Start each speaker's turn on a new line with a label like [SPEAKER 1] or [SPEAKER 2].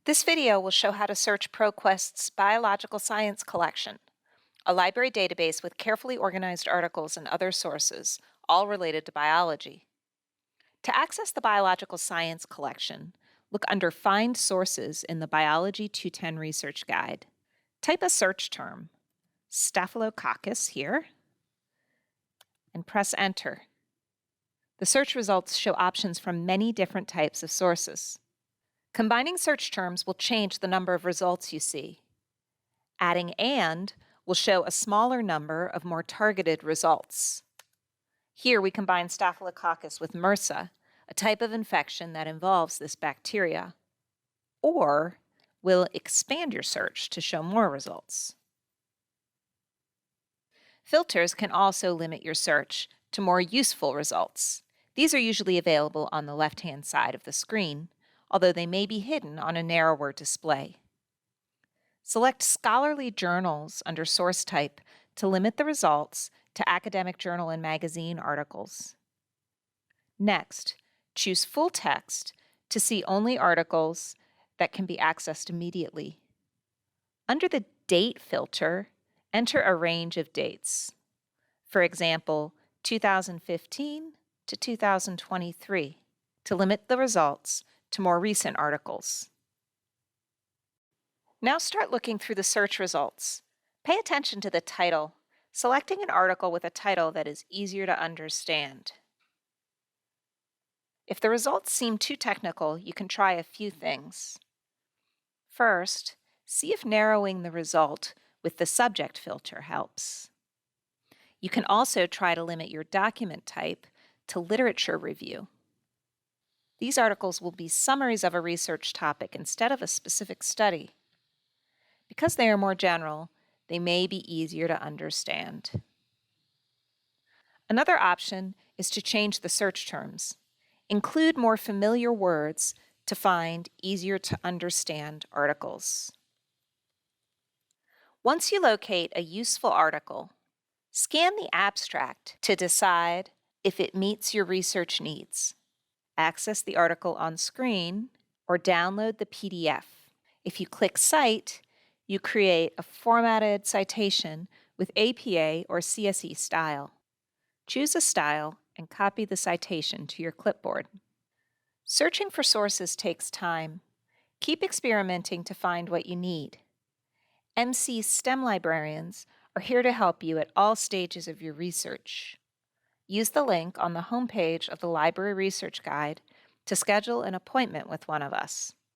[SPEAKER 1] This video will show how to search ProQuest's Biological Science Collection, a library database with carefully organized articles and other sources, all related to biology. To access the Biological Science Collection, look under Find Sources in the Biology 210 Research Guide. Type a search term, Staphylococcus here, and press Enter. The search results show options from many different types of sources. Combining search terms will change the number of results you see. Adding "and" will show a smaller number of more targeted results. Here we combine Staphylococcus with MRSA, a type of infection that involves this bacteria. Or we'll expand your search to show more results. Filters can also limit your search to more useful results. These are usually available on the left-hand side of the screen, although they may be hidden on a narrower display. Select scholarly journals under source type to limit the results to academic journal and magazine articles. Next, choose full text to see only articles that can be accessed immediately. Under the date filter, enter a range of dates. For example, 2015 to 2023 to limit the results to more recent articles. Now start looking through the search results. Pay attention to the title, selecting an article with a title that is easier to understand. If the results seem too technical, you can try a few things. First, see if narrowing the result with the subject filter helps. You can also try to limit your document type to literature review. These articles will be summaries of a research topic instead of a specific study. Because they are more general, they may be easier to understand. Another option is to change the search terms. Include more familiar words to find easier to understand articles. Once you locate a useful article, scan the abstract to decide if it meets your research needs. Access the article on screen or download the PDF. If you click Cite, you create a formatted citation with APA or CSE style. Choose a style and copy the citation to your clipboard. Searching for sources takes time. Keep experimenting to find what you need. MC STEM librarians are here to help you at all stages of your research. Use the link on the homepage of the Library Research Guide to schedule an appointment with one of us.